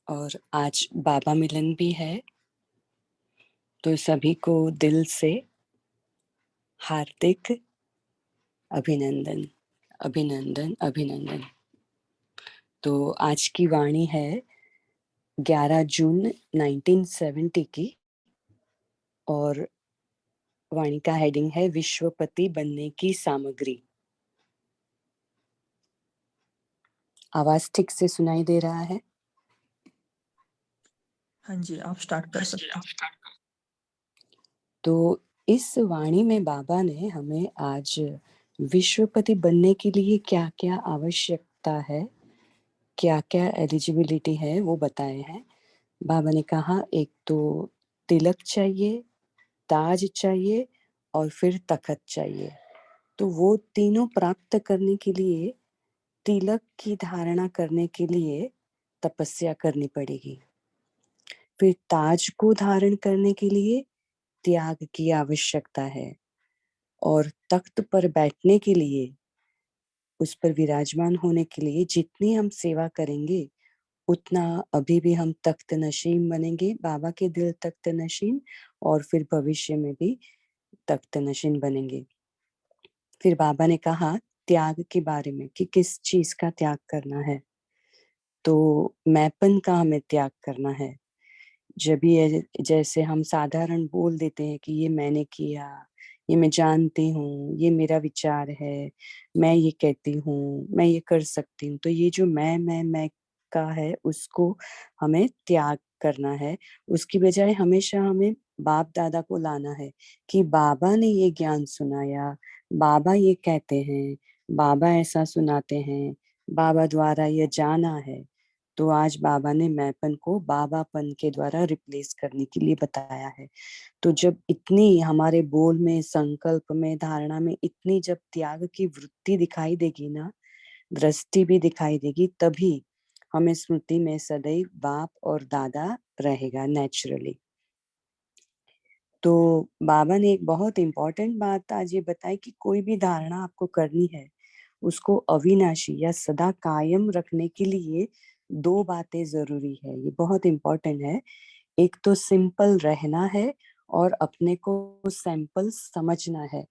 और आज बाबा मिलन भी है, तो सभी को दिल से हार्दिक अभिनंदन, अभिनंदन, अभिनंदन। तो आज की वाणी है 11 जून 1970 की और वाणी का हेडिंग है विश्वपति बनने की सामग्री। आवाज ठीक से सुनाई दे रहा है? हाँ जी, आप स्टार्ट कर सकते हैं। तो इस वाणी में बाबा ने हमें आज विश्वपति बनने के लिए क्या क्या आवश्यकता है, क्या क्या एलिजिबिलिटी है, वो बताए हैं। बाबा ने कहा एक तो तिलक चाहिए, ताज चाहिए और फिर तखत चाहिए। तो वो तीनों प्राप्त करने के लिए, तिलक की धारणा करने के लिए तपस्या करनी पड़ेगी। फिर ताज को धारण करने के लिए त्याग की आवश्यकता है और तख्त पर बैठने के लिए, उस पर विराजमान होने के लिए जितनी हम सेवा करेंगे उतना अभी भी हम तख्त नशीन बनेंगे, बाबा के दिल तख्त नशीन, और फिर भविष्य में भी तख्त नशीन बनेंगे। फिर बाबा ने कहा त्याग के बारे में कि किस चीज का त्याग करना है। तो मैंपन का हमें त्याग करना है। जब ये जैसे हम साधारण बोल देते हैं कि ये मैंने किया, ये मैं जानती हूँ, ये मेरा विचार है, मैं ये कहती हूँ, मैं ये कर सकती हूँ, तो ये जो मैं का है उसको हमें त्याग करना है। उसकी बजाय हमेशा हमें बाप दादा को लाना है कि बाबा ने ये ज्ञान सुनाया, बाबा ये कहते हैं, बाबा ऐसा सुनाते हैं, बाबा द्वारा ये जाना है। तो आज बाबा ने मैंपन को बाबापन के द्वारा रिप्लेस करने के लिए बताया है। तो जब इतनी हमारे बोल में, संकल्प में, धारणा में इतनी जब त्याग की वृत्ति दिखाई देगी ना, दृष्टि भी दिखाई देगी, तभी हमें स्मृति में सदैव बाप और दादा रहेगा नेचुरली। तो बाबा ने एक बहुत इंपॉर्टेंट बात आज ये बताई कि कोई भी धारणा आपको करनी है, उसको अविनाशी या सदा कायम रखने के लिए दो बातें जरूरी है। ये बहुत इंपॉर्टेंट है। एक तो सिंपल रहना है और अपने को सैंपल समझना है।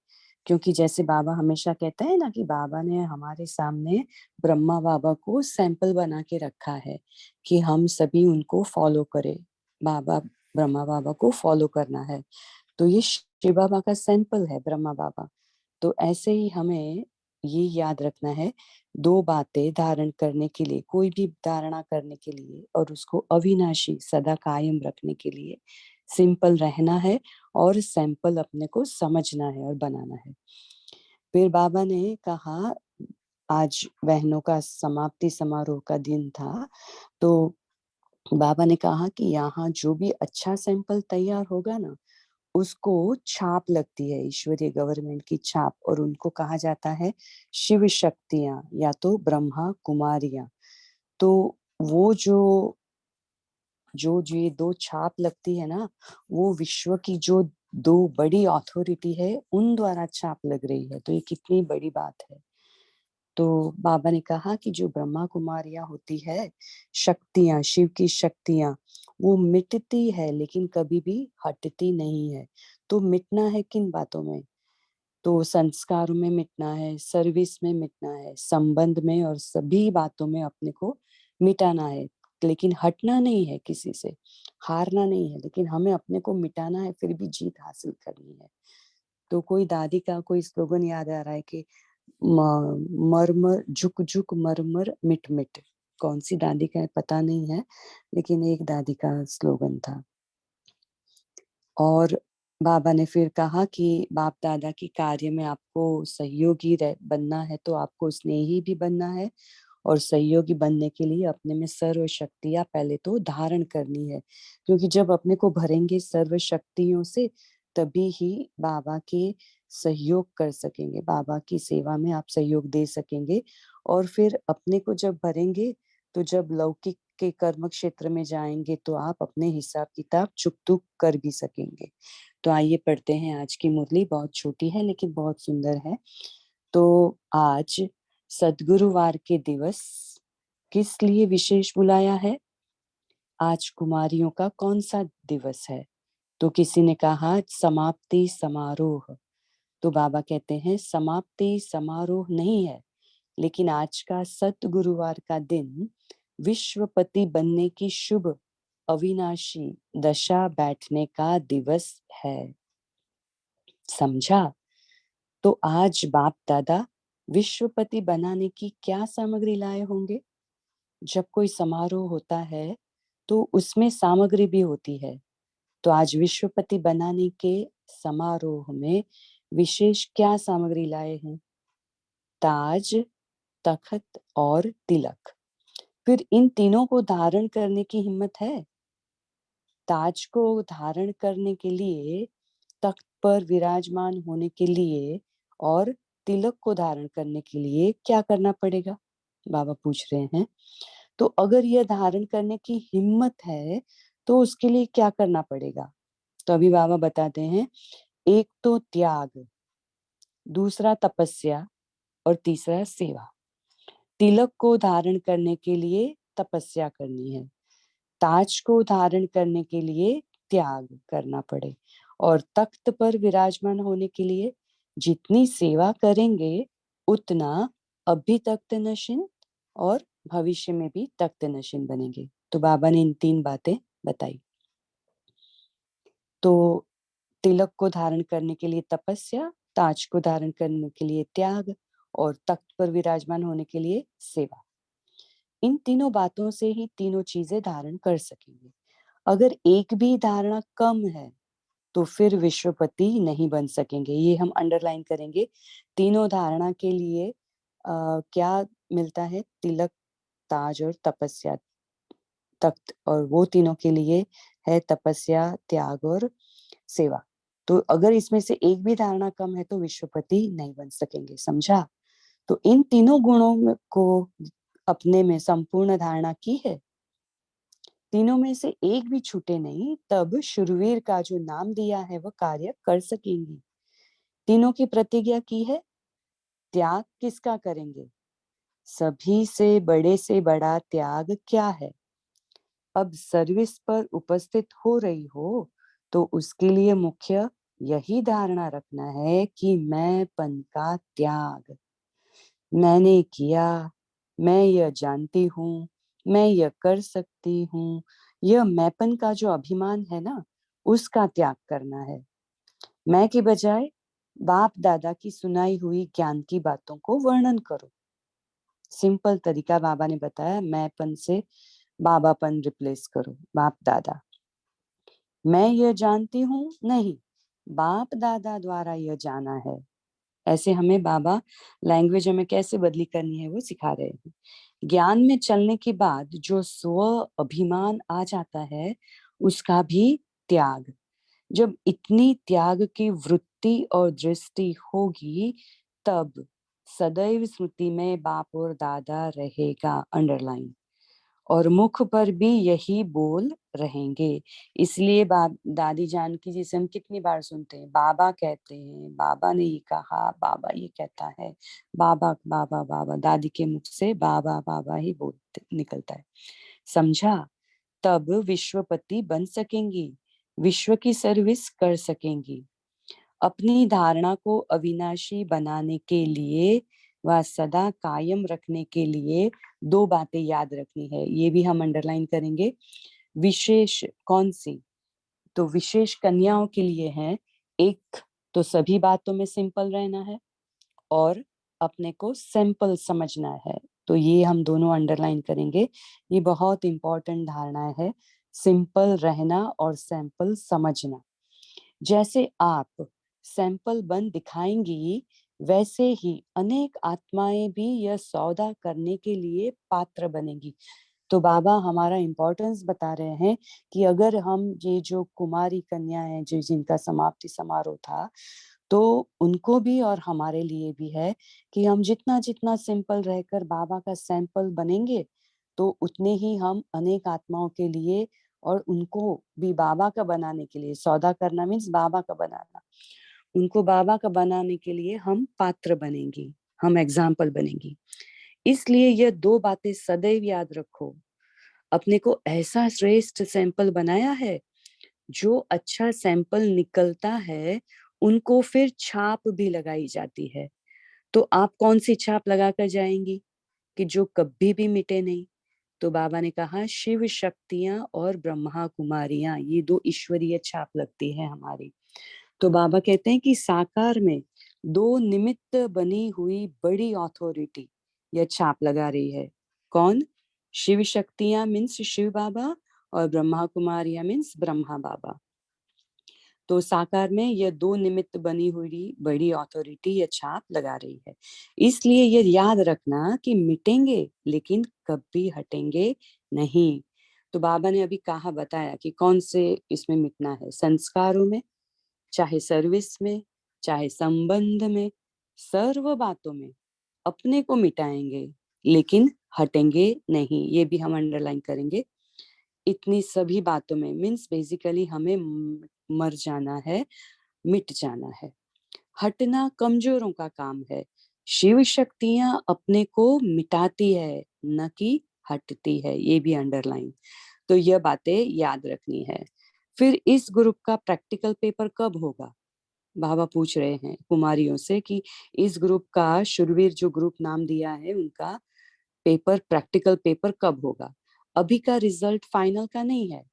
क्योंकि जैसे बाबा हमेशा कहता है ना कि बाबा ने हमारे सामने ब्रह्मा बाबा को सैंपल बना के रखा है कि हम सभी उनको फॉलो करें। बाबा ब्रह्मा बाबा को फॉलो करना है। तो ये शिव बाबा का सैंपल है ब्रह्मा बाबा। तो ऐसे ही हमें ये याद रखना है, दो बातें धारण करने के लिए, कोई भी धारणा करने के लिए और उसको अविनाशी सदा कायम रखने के लिए सिंपल रहना है और सैंपल अपने को समझना है और बनाना है। फिर बाबा ने कहा आज बहनों का समाप्ति समारोह का दिन था, तो बाबा ने कहा कि यहाँ जो भी अच्छा सैंपल तैयार होगा ना, उसको छाप लगती है, ईश्वरीय गवर्नमेंट की छाप, और उनको कहा जाता है शिव शक्तियां या तो ब्रह्मा कुमारियां। तो वो जो जो जो ये दो छाप लगती है ना, वो विश्व की जो दो बड़ी अथॉरिटी है उन द्वारा छाप लग रही है। तो ये कितनी बड़ी बात है। तो बाबा ने कहा कि जो ब्रह्मा कुमारियां होती है, शक्तियां, शिव की शक्तियां, वो मिटती है लेकिन कभी भी हटती नहीं है। तो मिटना है किन बातों में? तो संस्कारों में मिटना है, सर्विस में मिटना है, संबंध में और सभी बातों में अपने को मिटाना है। लेकिन हटना नहीं है किसी से, हारना नहीं है, लेकिन हमें अपने को मिटाना है, फिर भी जीत हासिल करनी है। तो कोई दादी का कोई स्लोगन याद आ रहा है कि मर मर झुक झुक मर मर मिट मिट। कौन सी दादी का है पता नहीं है, लेकिन एक दादी का स्लोगन था। और बाबा ने फिर कहा कि बाप दादा के कार्य में आपको सहयोगी बनना है, तो आपको स्नेही भी बनना है, और सहयोगी बनने के लिए अपने में सर्व शक्तियां पहले तो धारण करनी है। क्योंकि जब अपने को भरेंगे सर्व शक्तियों से, तभी ही बाबा के सहयोग कर सकेंगे, बाबा की सेवा में आप सहयोग दे सकेंगे। और फिर अपने को जब भरेंगे, तो जब लौकिक के कर्म क्षेत्र में जाएंगे तो आप अपने हिसाब किताब चुक चुक कर भी सकेंगे। तो आइए पढ़ते हैं आज की मुरली। बहुत छोटी है लेकिन बहुत सुंदर है। तो आज सद्गुरुवार के दिवस किस लिए विशेष बुलाया है? आज कुमारियों का कौन सा दिवस है? तो किसी ने कहा समाप्ति समारोह। तो बाबा कहते हैं समाप्ति समारोह नहीं है, लेकिन आज का सत गुरुवार का दिन विश्वपति बनने की शुभ अविनाशी दशा बैठने का दिवस है। समझा? तो आज बाप दादा विश्वपति बनाने की क्या सामग्री लाए होंगे? जब कोई समारोह होता है तो उसमें सामग्री भी होती है। तो आज विश्वपति बनाने के समारोह में विशेष क्या सामग्री लाए हैं? ताज, तख्त और तिलक। फिर इन तीनों को धारण करने की हिम्मत है? ताज को धारण करने के लिए, तख्त पर विराजमान होने के लिए और तिलक को धारण करने के लिए क्या करना पड़ेगा? बाबा पूछ रहे हैं। तो अगर यह धारण करने की हिम्मत है तो उसके लिए क्या करना पड़ेगा? तो अभी बाबा बताते हैं, एक तो त्याग, दूसरा तपस्या और तीसरा सेवा। तिलक को धारण करने के लिए तपस्या करनी है, ताज को धारण करने के लिए त्याग करना पड़े और तख्त पर विराजमान होने के लिए जितनी सेवा करेंगे उतना अभी तख्त नशीन और भविष्य में भी तख्त नशीन बनेंगे। तो बाबा ने इन 3 बातें बताई। तो तिलक को धारण करने के लिए तपस्या, ताज को धारण करने के लिए त्याग और तख्त पर विराजमान होने के लिए सेवा। इन तीनों बातों से ही तीनों चीजें धारण कर सकेंगे। अगर एक भी धारणा कम है तो फिर विश्वपति नहीं बन सकेंगे। ये हम अंडरलाइन करेंगे। तीनों धारणा के लिए क्या मिलता है? तिलक, ताज और तपस्या, तख्त, और वो तीनों के लिए है तपस्या, त्याग और सेवा। तो अगर इसमें से एक भी धारणा कम है तो विश्वपति नहीं बन सकेंगे। समझा? तो इन तीनों गुणों को अपने में संपूर्ण धारणा की है, तीनों में से एक भी छूटे नहीं, तब शुरवीर का जो नाम दिया है वह कार्य कर सकेंगी। तीनों की प्रतिज्ञा की है, त्याग किसका करेंगे? सभी से बड़ा त्याग क्या है? अब सर्विस पर उपस्थित हो रही हो तो उसके लिए मुख्य यही धारणा रखना है कि मैंपन का त्याग। मैंने किया, मैं यह जानती हूँ, मैं यह कर सकती हूँ, यह मैंपन का जो अभिमान है ना, उसका त्याग करना है। मैं के बजाय बाप दादा की सुनाई हुई ज्ञान की बातों को वर्णन करो। सिंपल तरीका बाबा ने बताया, मैंपन से बाबापन रिप्लेस करो, बाप दादा। मैं यह जानती हूँ नहीं, बाप दादा द्वारा यह जाना है। ऐसे हमें बाबा लैंग्वेज हमें कैसे बदली करनी है वो सिखा रहे हैं। ज्ञान में चलने के बाद जो स्व अभिमान आ जाता है उसका भी त्याग। जब इतनी त्याग की वृत्ति और दृष्टि होगी तब सदैव स्मृति में बाप और दादा रहेगा, अंडरलाइन, और मुख पर भी यही बोल रहेंगे। इसलिए दादी जानकी जी से हम कितनी बार सुनते हैं, बाबा कहते हैं, बाबा ने ये कहा, बाबा ये कहता है, बाबा बाबा बाबा, दादी के मुख से बाबा बाबा ही बोलते निकलता है। समझा? तब विश्वपति बन सकेंगी, विश्व की सर्विस कर सकेंगी। अपनी धारणा को अविनाशी बनाने के लिए व सदा कायम रखने के लिए 2 बातें याद रखनी है, ये भी हम अंडरलाइन करेंगे। विशेष कौन सी? तो विशेष कन्याओं के लिए है, एक तो सभी बातों में सिंपल रहना है और अपने को सिंपल समझना है। तो ये हम दोनों अंडरलाइन करेंगे। ये बहुत इंपॉर्टेंट धारणा है, सिंपल रहना और सैंपल समझना। जैसे आप सैंपल बन दिखाएंगी वैसे ही अनेक आत्माएं भी यह सौदा करने के लिए पात्र बनेंगी। तो बाबा हमारा इम्पोर्टेंस बता रहे हैं कि अगर हम ये जो कुमारी कन्या है जो जिनका समाप्ति समारोह था, तो उनको भी और हमारे लिए भी है कि हम जितना जितना सिंपल रहकर बाबा का सैंपल बनेंगे तो उतने ही हम अनेक आत्माओं के लिए और उनको भी बाबा का बनाने के लिए, सौदा करना मीन्स बाबा का बनाना, उनको बाबा का बनाने के लिए हम पात्र बनेंगी, हम एग्जाम्पल बनेंगी। इसलिए यह 2 बातें सदैव याद रखो। अपने को ऐसा श्रेष्ठ सैंपल बनाया है, जो अच्छा सैंपल निकलता है उनको फिर छाप भी लगाई जाती है। तो आप कौन सी छाप लगाकर जाएंगी कि जो कभी भी मिटे नहीं? तो बाबा ने कहा शिव शक्तियां और ब्रह्मा कुमारियां, ये दो ईश्वरीय छाप लगती है हमारी। तो बाबा कहते हैं कि साकार में दो निमित्त बनी हुई बड़ी अथॉरिटी यह छाप लगा रही है। कौन? शिव शक्तियां मीन्स शिव बाबा, और ब्रह्मा कुमारियां मीन्स ब्रह्मा बाबा। तो साकार में यह दो निमित्त बनी हुई बड़ी अथॉरिटी यह छाप लगा रही है। इसलिए ये याद रखना कि मिटेंगे लेकिन कभी हटेंगे नहीं। तो बाबा ने अभी कहा, बताया कि कौन से इसमें मिटना है, संस्कारों में, चाहे सर्विस में, चाहे संबंध में, सर्व बातों में अपने को मिटाएंगे लेकिन हटेंगे नहीं। ये भी हम अंडरलाइन करेंगे। इतनी सभी बातों में मीन्स बेसिकली हमें मर जाना है, मिट जाना है। हटना कमजोरों का काम है। शिव शक्तियां अपने को मिटाती है, न कि हटती है। ये भी अंडरलाइन। तो यह बातें याद रखनी है। फिर इस ग्रुप का प्रैक्टिकल पेपर कब होगा? बाबा पूछ रहे हैं कुमारियों से कि इस ग्रुप का, शुरवीर जो ग्रुप नाम दिया है, उनका पेपर, प्रैक्टिकल पेपर कब होगा? अभी का रिजल्ट फाइनल का नहीं है,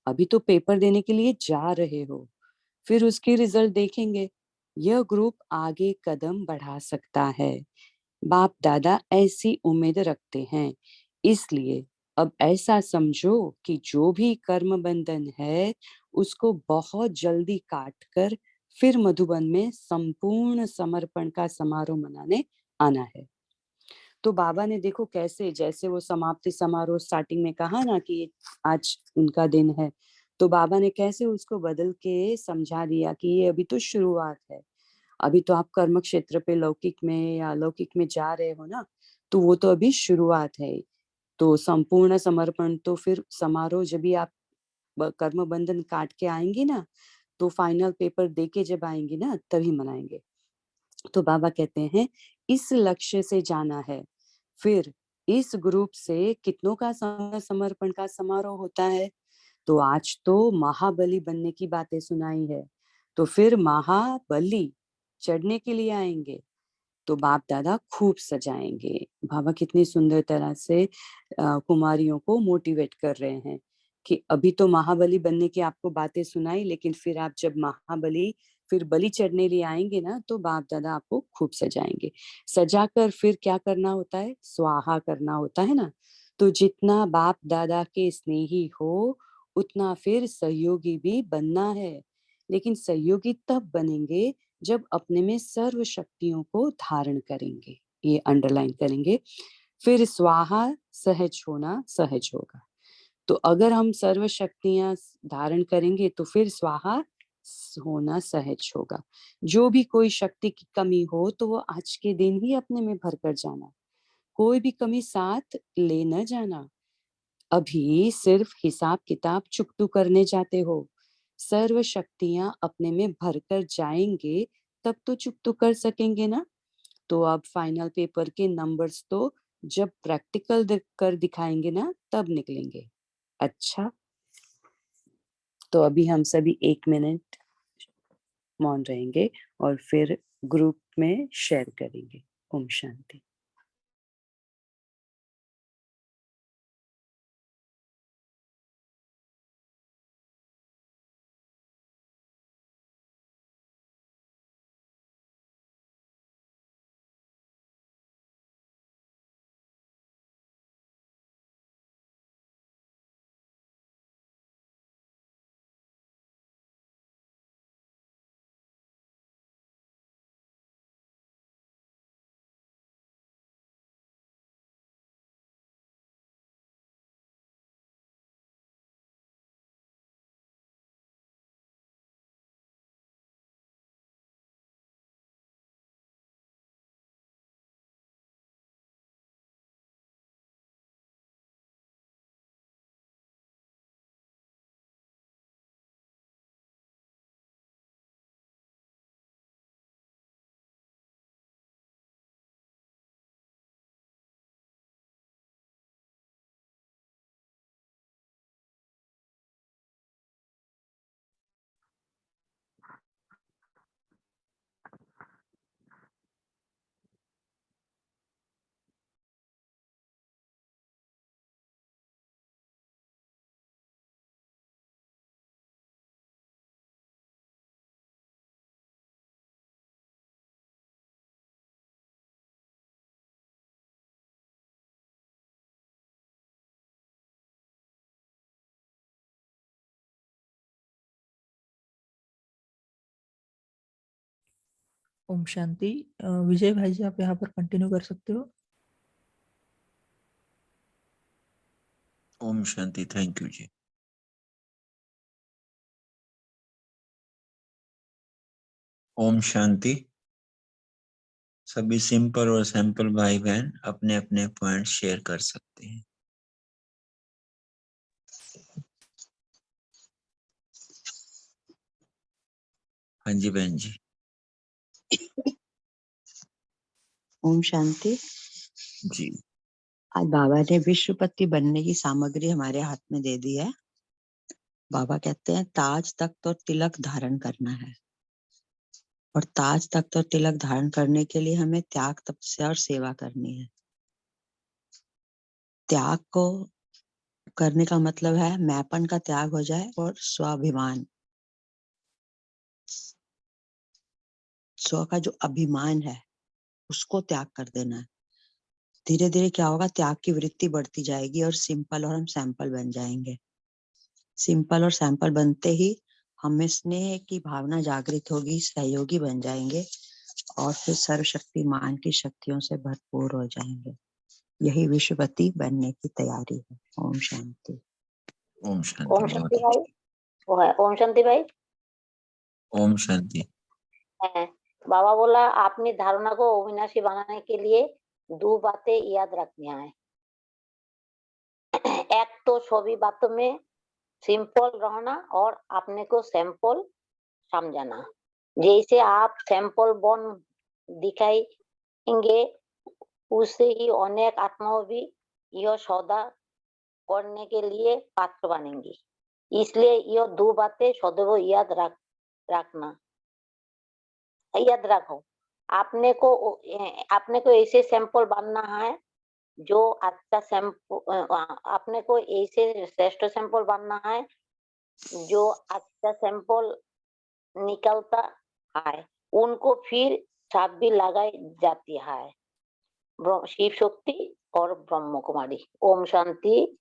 अभी तो पेपर देने के लिए जा रहे हो, फिर उसके रिजल्ट देखेंगे। यह ग्रुप आगे कदम बढ़ा सकता है, बाप दादा ऐसी उम्मीद रखते हैं। इसलिए अब ऐसा समझो कि जो भी कर्म बंधन है उसको बहुत जल्दी काट कर फिर मधुबन में संपूर्ण समर्पण का समारोह मनाने आना है। तो बाबा ने देखो कैसे, जैसे वो समाप्ति समारोह स्टार्टिंग में कहा ना कि आज उनका दिन है, तो बाबा ने कैसे उसको बदल के समझा दिया कि ये अभी तो शुरुआत है। अभी तो आप कर्म क्षेत्र पे लौकिक में या अलौकिक में जा रहे हो ना, तो वो तो अभी शुरुआत है। तो संपूर्ण समर्पण तो फिर समारोह जब भी आप कर्म बंधन काट के आएंगे ना, तो फाइनल पेपर दे के जब आएंगे ना, तभी मनाएंगे। तो बाबा कहते हैं इस लक्ष्य से जाना है। फिर इस ग्रुप से कितनों का समर्पण का समारोह होता है? तो आज तो महाबली बनने की बातें सुनाई है, तो फिर महाबली चढ़ने के लिए आएंगे तो बाप दादा खूब सजाएंगे। बाबा कितनी सुंदर तरह से कुमारियों को मोटिवेट कर रहे हैं कि अभी तो महाबली बनने की आपको बातें सुनाई, लेकिन फिर आप जब महाबली फिर बलि चढ़ने लिए आएंगे ना, तो बाप दादा आपको खूब सजाएंगे। सजाकर फिर क्या करना होता है? स्वाहा करना होता है ना। तो जितना बाप दादा के स्नेही हो उतना फिर सहयोगी भी बनना है। लेकिन सहयोगी तब बनेंगे जब अपने में सर्व शक्तियों को धारण करेंगे। ये अंडरलाइन करेंगे। फिर स्वाहा सहज होना सहज होगा। तो अगर हम सर्व शक्तियां धारण करेंगे तो फिर स्वाहा होना सहज होगा। जो भी कोई शक्ति की कमी हो तो वो आज के दिन ही अपने में भर कर जाना, कोई भी कमी साथ ले न जाना। अभी सिर्फ हिसाब किताब चुकतू करने जाते हो, सर्व शक्तियां अपने में भरकर जाएंगे तब तो चुकतू कर सकेंगे ना। तो अब फाइनल पेपर के नंबर्स तो जब प्रैक्टिकल कर दिखाएंगे ना, तब निकलेंगे। अच्छा, तो अभी हम सभी 1 मिनट मौन रहेंगे और फिर ग्रुप में शेयर करेंगे। ओम शांति। ओम शांति। विजय भाई जी, आप यहाँ पर कंटिन्यू कर सकते हो। ओम शांति। थैंक यू जी। ओम शांति। सभी सिंपल और सैंपल भाई बहन अपने अपने पॉइंट शेयर कर सकते हैं। हाँ जी बहन जी। ओम शांति। जी। आज बाबा ने विश्वपति बनने की सामग्री हमारे हाथ में दे दी है। बाबा कहते हैं ताज तख्त और तिलक धारण करना है, और ताज तख्त और तिलक धारण करने के लिए हमें त्याग, तपस्या और सेवा करनी है। त्याग को करने का मतलब है मैंपन का त्याग हो जाए और स्वाभिमान, स्व का जो अभिमान है उसको त्याग कर देना है। धीरे धीरे क्या होगा, त्याग की वृत्ति बढ़ती जाएगी और सिंपल और हम सैंपल बन जाएंगे। सिंपल और सैंपल बनते ही हमें स्नेह की भावना जागृत होगी, सहयोगी बन जाएंगे और फिर सर्वशक्तिमान की शक्तियों से भरपूर हो जाएंगे। यही विश्वपति बनने की तैयारी है। ओम शांति। ओम शांति। ओम शांति भाई। वो है ओम शांति भाई। ओम शांति। बाबा बोला अपनी धारणा को अविनाशी बनाने के लिए 2 बातें याद रखनी है। एक तो सभी बातों में सिंपल रहना और अपने को सैंपल समझना। जैसे आप सैंपल बन दिखाएंगे उससे ही अनेक आत्माओं भी यह सौदा करने के लिए पात्र बनेंगी। इसलिए यह 2 बातें सदैव याद रखना, याद रखो। आपने को ऐसे सैंपल बनना है जो अच्छा सैंपल, आपने को ऐसे श्रेष्ठ सैंपल बनना है जो अच्छा सैंपल निकलता है, उनको फिर छाप भी लगाई जाती है। शिव शक्ति और ब्रह्म कुमारी। ओम शांति।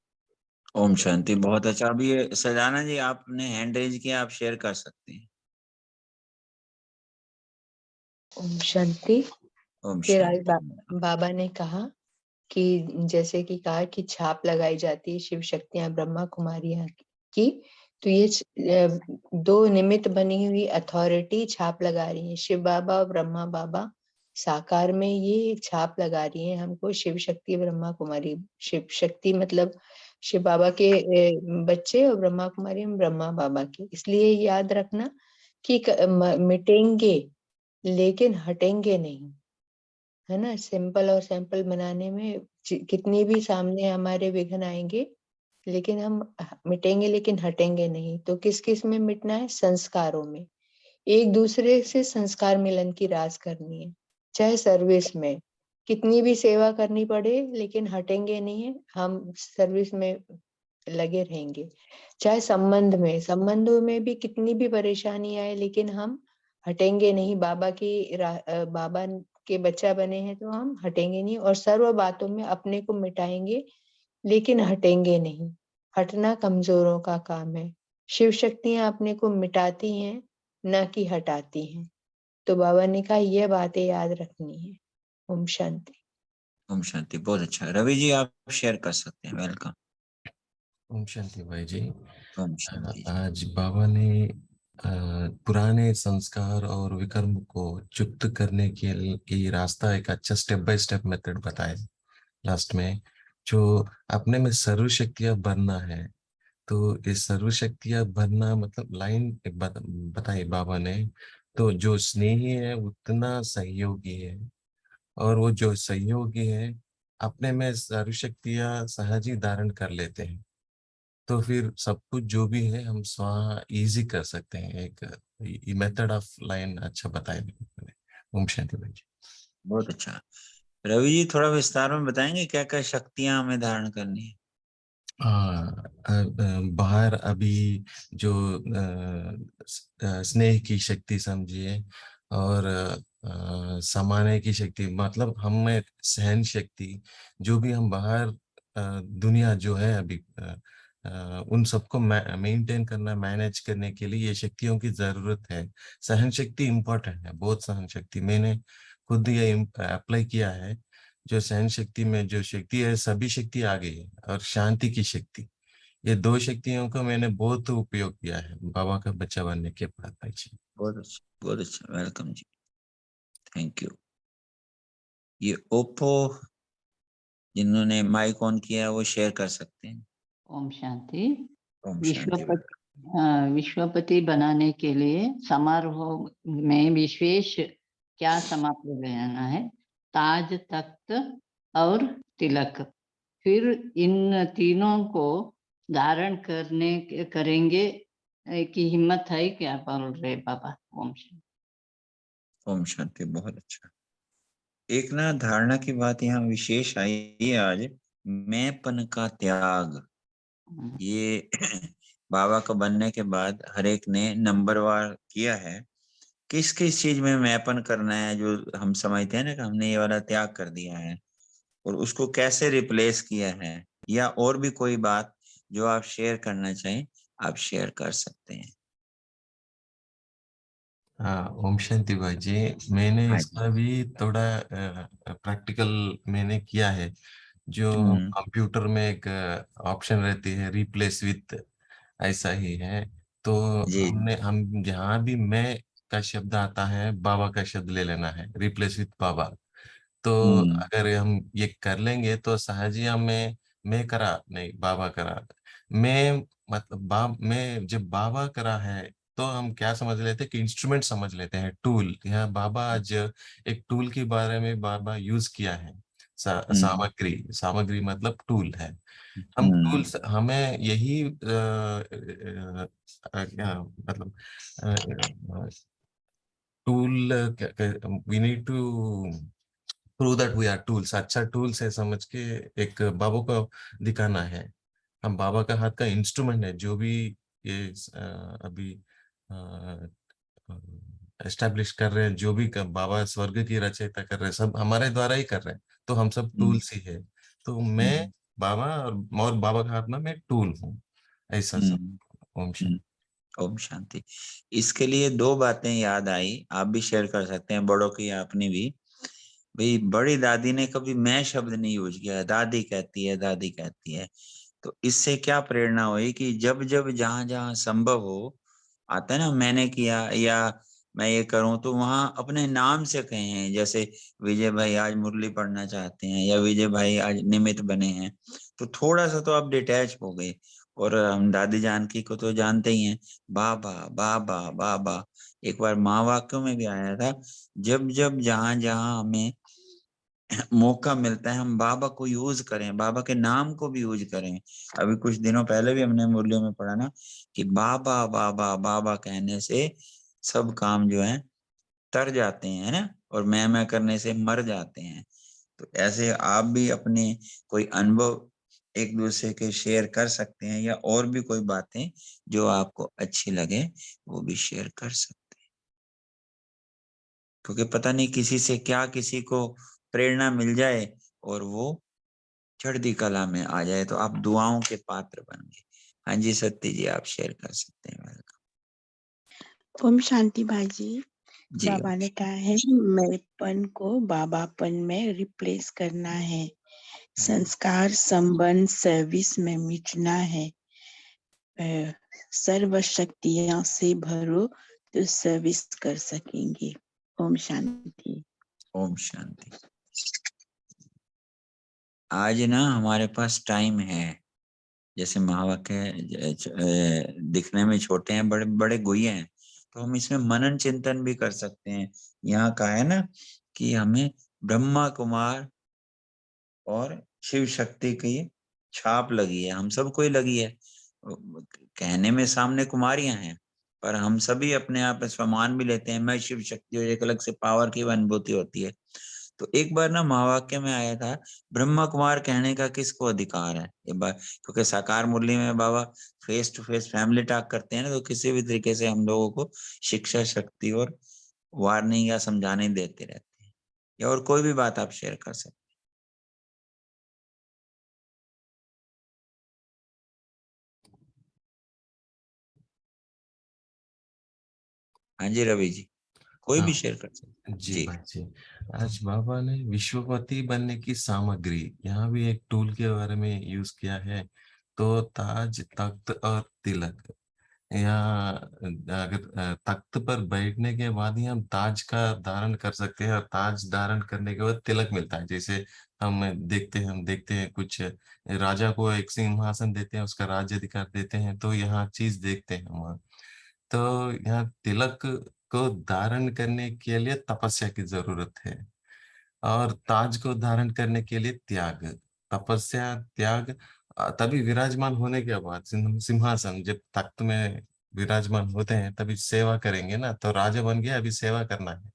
ओम शांति। बहुत अच्छा। अभी ये सजाना जी आपने हैंड रेज किया, आप शेयर कर सकते हैं। ओम शांति। ओम फिर आज शांति। बाबा ने कहा कि जैसे कि कहा कि छाप लगाई जाती है शिव शक्तियां ब्रह्मा कुमारियां की, तो ये 2 निमित्त बनी हुई अथॉरिटी छाप लगा रही है। शिव बाबा और ब्रह्मा बाबा साकार में ये छाप लगा रही है हमको, शिव शक्ति ब्रह्मा कुमारी। शिव शक्ति मतलब शिव बाबा के बच्चे और ब्रह्मा कुमारी ब्रह्मा बाबा के। इसलिए याद रखना कि मिटेंगे लेकिन हटेंगे नहीं, है ना। सिंपल और सैंपल बनाने में कितनी भी सामने हमारे विघ्न आएंगे लेकिन हम मिटेंगे लेकिन हटेंगे नहीं। तो किस किस में मिटना है? संस्कारों में। एक दूसरे से संस्कार मिलन की रास करनी है। चाहे सर्विस में कितनी भी सेवा करनी पड़े लेकिन हटेंगे नहीं है, हम सर्विस में लगे रहेंगे। चाहे संबंधों में भी कितनी भी परेशानी आए लेकिन हम हटेंगे नहीं। बाबा के बच्चा बने हैं तो हम हटेंगे नहीं, और सर्व बातों में अपने को मिटाएंगे लेकिन हटेंगे नहीं। हटना कमजोरों का काम है। शिव शक्तियां अपने को मिटाती हैं न कि हटाती हैं। तो बाबा ने कहा यह बातें याद रखनी है। ओम शांति। ओम शांति। बहुत अच्छा। रवि जी आप शेयर कर सकते हैं। वेलकम। ओम शांति भाई जी। ओम शांति। आज बाबा ने पुराने संस्कार और विकर्म को चुक्त करने के रास्ता एक अच्छा स्टेप बाय स्टेप मेथड बताया लास्ट में। जो अपने में सर्वशक्तियां भरना है, तो ये सर्वशक्तियां भरना मतलब लाइन बताई बाबा ने। तो जो स्नेही है उतना सहयोगी है, और वो जो सहयोगी है अपने में सर्वशक्तियां सहज ही धारण कर लेते हैं। तो फिर सब कुछ जो भी है हम स्वाहा इजी कर सकते हैं। एक मेथड ऑफ लाइन अच्छा बताया मैंने। ओम शांति भाई जी। बहुत अच्छा। रवि जी थोड़ा विस्तार में बताएंगे क्या क्या शक्तियां हमें धारण करनी है? बाहर अभी जो स्नेह की शक्ति समझिए, और समाने की शक्ति मतलब हम में सहन शक्ति। जो भी हम बाहर दुनिया जो है अभी उन सबको मेंटेन करना, मैनेज करने के लिए ये शक्तियों की जरूरत है। सहन शक्ति इम्पोर्टेंट है, बहुत सहन शक्ति। मैंने खुद ये अप्लाई किया है। जो सहन शक्ति में जो शक्ति है, सभी शक्ति आ गई है, और शांति की शक्ति, ये दो शक्तियों को मैंने बहुत उपयोग किया है बाबा का बच्चा बनने के बाद। भाई जी बहुत अच्छा, बहुत अच्छा, वेलकम जी, थैंक यू। ये ओप्पो जिन्होंने माइक ऑन किया है वो शेयर कर सकते हैं। ओम शांति। ओम शांति। विश्वपति बनाने के लिए समारोह में विशेष क्या समाप्त लेना है? ताज, तख्त और तिलक। फिर इन तीनों को धारण करेंगे की हिम्मत है क्या, बोल रहे बाबा? ओम शांति। ओम शांति, बहुत अच्छा। एक ना धारणा की बात यहाँ विशेष आई है आज, मैंपन का त्याग। ये बाबा को बनने के बाद हर एक ने नंबरवार किया है, किस किस चीज में मैंपन करना है, जो हम समझते हैं ना कि हमने ये वाला त्याग कर दिया है, और उसको कैसे रिप्लेस किया है, या और भी कोई बात जो आप शेयर करना चाहें, आप शेयर कर सकते हैं। हाँ, ओम शांति भाई जी। मैंने हाँ इसका भी थोड़ा प्रैक्टिकल मैंने किया है। जो कंप्यूटर में एक ऑप्शन रहती है रिप्लेस विथ, ऐसा ही है। तो जी। हम जहाँ भी मैं का शब्द आता है, बाबा का शब्द ले लेना है, रिप्लेस विथ बाबा। तो अगर हम ये कर लेंगे तो सहज ही हमें मैं करा नहीं, बाबा करा। मैं मतलब मैं जब बाबा करा है तो हम क्या समझ लेते हैं कि इंस्ट्रूमेंट समझ लेते हैं, टूल। यहाँ बाबा आज एक टूल के बारे में बाबा यूज किया है। सामग्री, सामग्री मतलब टूल है। हम टूल्स, हमें यही क्या मतलब tool, we need to prove that we are tools. अच्छा टूल्स है समझ के एक बाबा को दिखाना है। हम बाबा का हाथ का इंस्ट्रूमेंट है। जो भी ये अभी एस्टेब्लिश कर रहे हैं, जो भी बाबा स्वर्ग की रचयिता कर रहे हैं, सब हमारे द्वारा ही कर रहे हैं। तो हम सब टूल्स ही है। तो मैं बाबा और बाबा का हाथ में मैं टूल हूँ, ऐसा सब। ओम शांति। ओम शांति। इसके लिए दो बातें याद आई, आप भी शेयर कर सकते हैं, बड़ों की आपने भी। भाई बड़ी दादी ने कभी मैं शब्द नहीं यूज किया, दादी कहती है, दादी कहती है। तो इससे क्या प्रेरणा हुई कि जब जब जहां जहां संभव हो, आता है ना मैंने किया या मैं ये करूं, तो वहां अपने नाम से कहें। जैसे विजय भाई आज मुरली पढ़ना चाहते हैं, या विजय भाई आज निमित्त बने हैं, तो थोड़ा सा तो आप डिटैच हो गए। और हम दादी जानकी को तो जानते ही हैं, बाबा बाबा बाबा। एक बार महावाक्यों में भी आया था, जब जब जहां जहां हमें मौका मिलता है हम बाबा को यूज करें, बाबा के नाम को भी यूज करें। अभी कुछ दिनों पहले भी हमने मुरलियों में पढ़ा ना कि बाबा बाबा बाबा कहने से सब काम जो है तर जाते हैं ना, और मैं करने से मर जाते हैं। तो ऐसे आप भी अपने कोई अनुभव एक दूसरे के शेयर कर सकते हैं, या और भी कोई बातें जो आपको अच्छी लगे वो भी शेयर कर सकते हैं, क्योंकि पता नहीं किसी से क्या किसी को प्रेरणा मिल जाए और वो चढ़ती कला में आ जाए, तो आप दुआओं के पात्र बन गए। हाँ जी सत्य जी, आप शेयर कर सकते हैं। वेलकम। ओम शांति भाई जी बाबा ने कहा है मेरेपन को बाबापन में रिप्लेस करना है। संस्कार, संबंध, सर्विस में मिटना है। सर्व शक्तियां से भरो तो सर्विस कर सकेंगे। ओम शांति। ओम शांति। आज ना हमारे पास टाइम है, जैसे महावाक्य दिखने में छोटे हैं, बड़े बड़े गुह्य हैं, तो हम इसमें मनन चिंतन भी कर सकते हैं। यहाँ कहा है ना कि हमें ब्रह्मा कुमार और शिव शक्ति की छाप लगी है, हम सबको ही लगी है। कहने में सामने कुमारियां हैं, पर हम सभी अपने आप में सम्मान भी लेते हैं, मैं शिव शक्ति, और एक अलग से पावर की अनुभूति होती है। तो एक बार ना महावाक्य में आया था, ब्रह्मा कुमार कहने का किसको अधिकार है। ये बात, क्योंकि साकार मुरली में बाबा face to face family talk करते हैं ना, तो किसी भी तरीके से हम लोगों को शिक्षा, शक्ति और वार्निंग या समझाने देते रहते हैं। या और कोई भी बात आप शेयर कर सकते हैं। हाँ जी रवि जी, कोई भी हाँ, शेयर कर सकते हैं। जी जी भाई जी। आज बाबा ने विश्वपति बनने की सामग्री, यहाँ भी एक टूल के बारे में यूज किया है। तो ताज, तख्त और तिलक। यहाँ अगर तख्त पर बैठने के बाद ही हम ताज का धारण कर सकते हैं, और ताज धारण करने के बाद तिलक मिलता है। जैसे हम देखते हैं कुछ राजा को एक सिंहासन देते हैं, उसका राज्य अधिकार देते हैं, तो यहाँ चीज देखते हैं हम। तो यहाँ तिलक को धारण करने के लिए तपस्या की जरूरत है, और ताज को धारण करने के लिए त्याग। तपस्या, त्याग, तभी विराजमान होने के बाद सिंहासन, जब तख्त में विराजमान होते हैं तभी सेवा करेंगे ना। तो राजा बन गया, अभी सेवा करना है।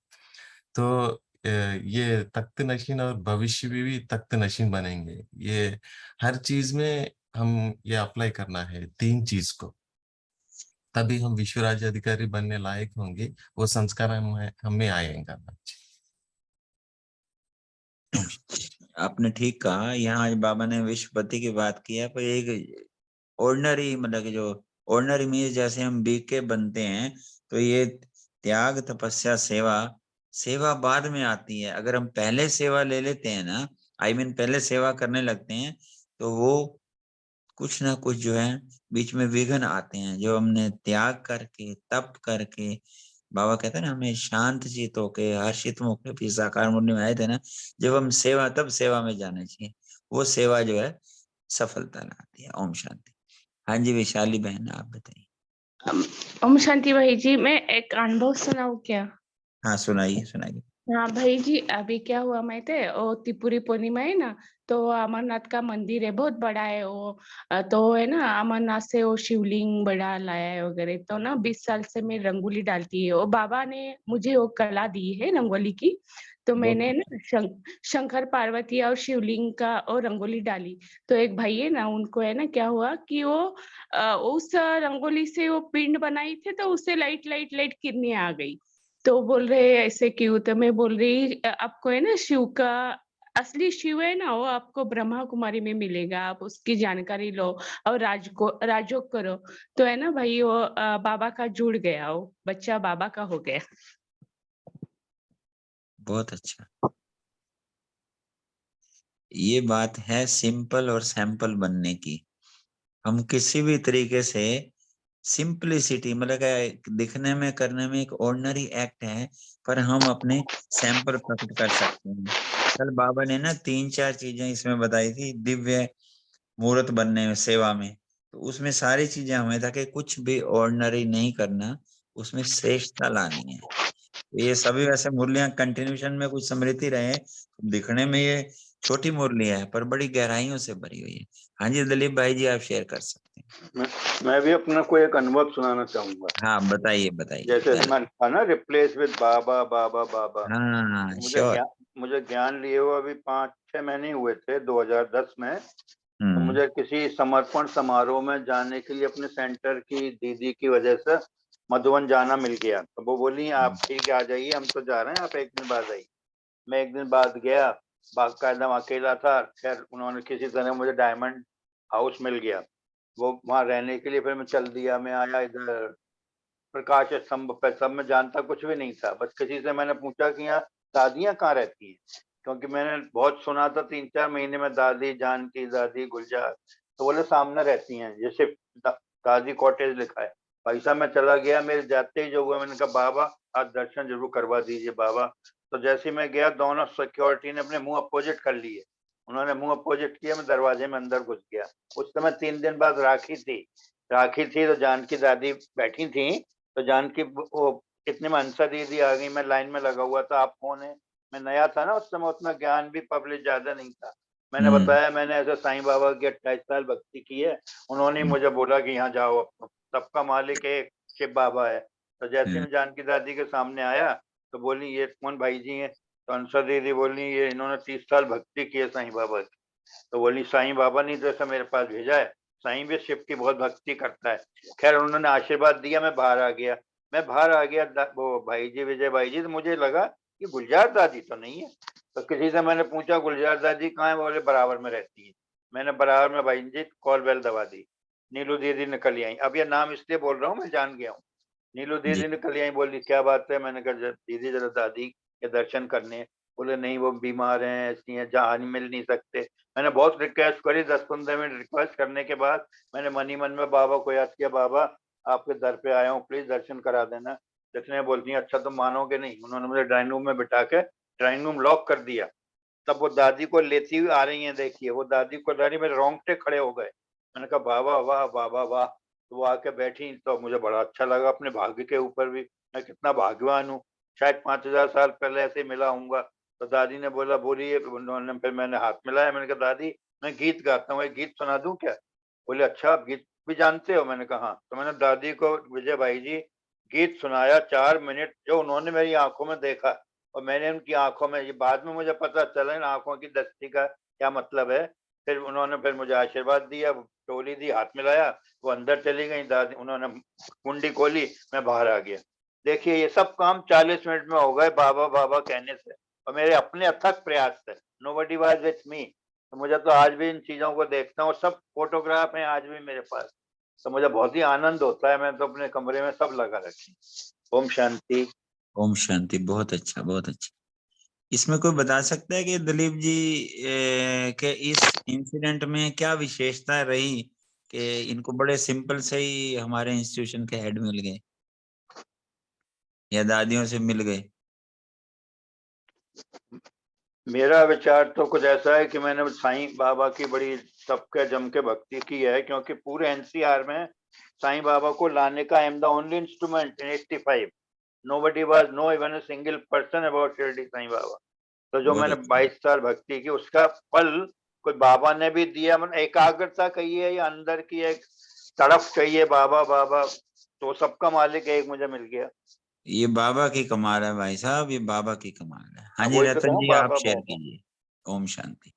तो ये तख्त नशीन और भविष्य में भी तख्त नशीन बनेंगे। ये हर चीज में हम ये अप्लाई करना है, तीन चीज को, तभी हम विश्व राज्य अधिकारी बनने लायक होंगे। वो संस्कार हमें आएगा। आपने ठीक कहा, यहाँ आज बाबा ने विश्वपति की बात की है, पर एक ऑर्डिनरी, मतलब कि जो ऑर्डिनरी मीन्स जैसे हम बीके बनते हैं, तो ये त्याग, तपस्या, सेवा, सेवा बाद में आती है। अगर हम पहले सेवा ले लेते हैं ना, पहले सेवा करने लगते हैं, तो वो कुछ ना कुछ जो है बीच में विघ्न आते हैं। जो हमने त्याग करके, तप करके, बाबा कहते हैं ना, हमें शांत चित होके, हर्षित होके भी साकार मुनि में आए थे ना, जब हम सेवा, तब सेवा में जाना चाहिए। वो सेवा जो है सफलता लाती है। ओम शांति। हाँ जी विशाली बहन, आप बताइए। ओम शांति भाई जी, मैं एक अनुभव सुनाऊं क्या? हाँ सुनाइए सुनाइए। हाँ भाई जी, अभी क्या हुआ मैं थे, वो त्रिपुरी पूर्णिमा है ना, तो अमरनाथ का मंदिर है, बहुत बड़ा है वो। तो है ना, अमरनाथ से वो शिवलिंग बड़ा लाया है वगैरह। तो ना 20 साल से मैं रंगोली डालती है, वो बाबा ने मुझे वो कला दी है रंगोली की। तो मैंने ना शंकर पार्वती और शिवलिंग का और रंगोली डाली। तो एक भाई है ना, उनको है ना क्या हुआ कि वो उस रंगोली से वो पिंड बनाई थे, तो उससे लाइट लाइट लाइट किरणें आ गई। तो बोल रहे ऐसे क्यों? तो मैं बोल रही आपको है ना, शिव का असली शिव है ना, वो आपको ब्रह्मा कुमारी में मिलेगा, आप उसकी जानकारी लो और राजयोग करो। तो है ना भाई, वो बाबा का जुड़ गया, वो बच्चा बाबा का हो गया। बहुत अच्छा। ये बात है सिंपल और सैंपल बनने की। हम किसी भी तरीके से सिंपलिसिटी, मतलब क्या, दिखने में, करने में एक ऑर्डिनरी एक्ट है, पर हम अपने सैंपल प्रकट कर सकते हैं। कल बाबा ने ना 3-4 चीजें इसमें बताई थी, दिव्य मूर्त बनने में, सेवा में। तो उसमें सारी चीजें हमें था कि कुछ भी ऑर्डिनरी नहीं करना, उसमें श्रेष्ठता लानी है। ये सभी वैसे मुरलियां कंटिन्यूशन में कुछ स्मृति रहे, दिखने में ये छोटी मुरली है, पर बड़ी गहराइयों से भरी हुई है। हाँ जी दिलीप भाई जी, आप शेयर कर सकते हैं। मैं भी अपना कोई एक अनुभव सुनाना चाहूंगा। हाँ बताइए बताइए। जैसे मैंने कहा ना, रिप्लेस विद बाबा बाबा बाबा। हाँ तो मुझे ज्ञान लिए हुए अभी 5-6 महीने हुए थे 2010 में। तो मुझे किसी समर्पण समारोह में जाने के लिए अपने सेंटर की दीदी की वजह से मधुबन जाना मिल गया। तो वो बोली आप ठीक है, आ जाइए, हम तो जा रहे हैं, आप एक दिन बाद आइए। मैं एक दिन बाद गया, बाकायदा अकेला था। खैर उन्होंने किसी तरह मुझे डायमंड हाउस मिल गया, वो वहां रहने के लिए। फिर मैं चल दिया, मैं आया इधर प्रकाश स्तंभ पे। सब मैं जानता कुछ भी नहीं था, बस किसी से मैंने पूछा कि यहाँ दादियाँ कहाँ रहती हैं, क्योंकि मैंने बहुत सुना था 3-4 महीने में दादी जानकी, दादी गुलजार। तो बोले सामने रहती हैं, जैसे दादी कॉटेज लिखा है। भाई साहब मैं चला गया, मेरे जाते ही जो हुआ, मैंने कहा बाबा आज दर्शन जरूर करवा दीजिए बाबा। तो जैसे ही मैं गया, दोनों सिक्योरिटी ने अपने मुंह अपोजिट कर लिए। उन्होंने मुंह अपोजिट किया, मैं दरवाजे में अंदर घुस गया। उस समय 3 दिन बाद राखी थी तो जानकी दादी बैठी थी। तो जानकी वो इतने में अंसा दीदी आ गई, मैं लाइन में लगा हुआ था, आप कौन है? मैं नया था ना उस समय, उतना ज्ञान भी पब्लिक ज्यादा नहीं था। मैंने बताया मैंने ऐसे साईं बाबा की 28 साल भक्ति की है। उन्होंने मुझे बोला कि यहाँ जाओ, सबका मालिक एक शिव बाबा है। तो जैसे मैं जानकी दादी के सामने आया, तो बोली ये कौन भाई जी है? तो अंसा दीदी बोली ये इन्होंने 30 साल भक्ति की है साईं बाबा की। तो बोली साईं बाबा ने जैसा मेरे पास भेजा है, साईं भी शिव की बहुत भक्ति करता है। खैर उन्होंने आशीर्वाद दिया, मैं बाहर आ गया। वो भाई जी, विजय भाई जी, तो मुझे लगा कि गुलजार दादी तो नहीं है। तो किसी से मैंने पूछा गुलजार दादी कहाँ है? बोले बराबर में रहती है। मैंने बराबर में भाई जी कॉल बेल दबा दी, नीलू दीदी निकल आई। अब ये नाम इसलिए बोल रहा हूँ, मैं जान गया हूँ। नीलू जी दीदी ने कल यही बोली, क्या बात है? मैंने कहा दीदी जरा दादी के दर्शन करने। बोले नहीं वो बीमार हैं, ऐसी हैं, जहाँ मिल नहीं सकते। मैंने बहुत रिक्वेस्ट करी, 10-15 मिनट रिक्वेस्ट करने के बाद मैंने मन ही मन में बाबा को याद किया, बाबा आपके दर पे आया हूँ, प्लीज दर्शन करा देना। जितने बोलती हैं अच्छा तुम मानोगे नहीं, उन्होंने मुझे ड्राइंग रूम में बिठा के ड्राइंग रूम लॉक कर दिया। तब वो दादी को लेती हुई आ रही है, देखिए वो दादी को दादी मेरे रोंगटे खड़े हो गए। मैंने कहा बाबा वाह बाबा वाह। तो वो आके बैठी तो मुझे बड़ा अच्छा लगा, अपने भाग्य के ऊपर भी मैं कितना भाग्यवान हूँ। शायद 5000 साल पहले ऐसे मिला हूँगा। तो दादी ने बोला बोलिए, उन्होंने फिर मैंने हाथ मिलाया, मैंने कहा दादी मैं गीत गाता हूँ, एक गीत सुना दूं क्या? बोले अच्छा आप गीत भी जानते हो? मैंने कहा हाँ। तो मैंने दादी को विजय भाई जी गीत सुनाया 4 मिनट, जो उन्होंने मेरी आंखों में देखा और मैंने उनकी आंखों में, ये बाद में मुझे पता चला इन आंखों की दृष्टि का क्या मतलब है। फिर उन्होंने फिर मुझे आशीर्वाद दिया, टोली दी, हाथ मिलाया, वो अंदर चली गई दादी, उन्होंने कुंडी खोली, मैं बाहर आ गया। देखिए ये सब काम 40 मिनट में हो गए बाबा बाबा कहने से, और मेरे अपने अथक प्रयास से। Nobody was with me. तो मुझे तो आज भी इन चीजों को देखता हूँ, सब फोटोग्राफ हैं आज भी मेरे पास। तो मुझे बहुत ही आनंद होता है, मैं तो अपने कमरे में सब लगा रखी। ओम शांति। ओम शांति। बहुत अच्छा, बहुत अच्छा। इसमें कोई बता सकता है कि दिलीप जी के इस इंसिडेंट में क्या विशेषता रही कि इनको बड़े सिंपल से ही हमारे इंस्टीट्यूशन के हेड मिल गए या दादियों से मिल गए? मेरा विचार तो कुछ ऐसा है कि मैंने साईं बाबा की बड़ी सबके जम के भक्ति की है, क्योंकि पूरे एनसीआर में साईं बाबा को लाने का I am the only instrument in 85। Nobody was no even a single person about Shirdi Sai Baba. तो जो बहुत मैंने अच्छा। 22 साल भक्ति की, उसका फल कोई बाबा ने भी दिया। मतलब एकाग्रता कहिए या अंदर की एक तड़प कहिए, बाबा बाबा, तो सबका मालिक एक मुझे मिल गया। ये बाबा की कमाल है भाई साहब, ये बाबा की कमाल है। हाँ अब जी वही तो रतन कहूँ, जी, आप बाबा शेयर बाबा। कीजिए। ओम शांति।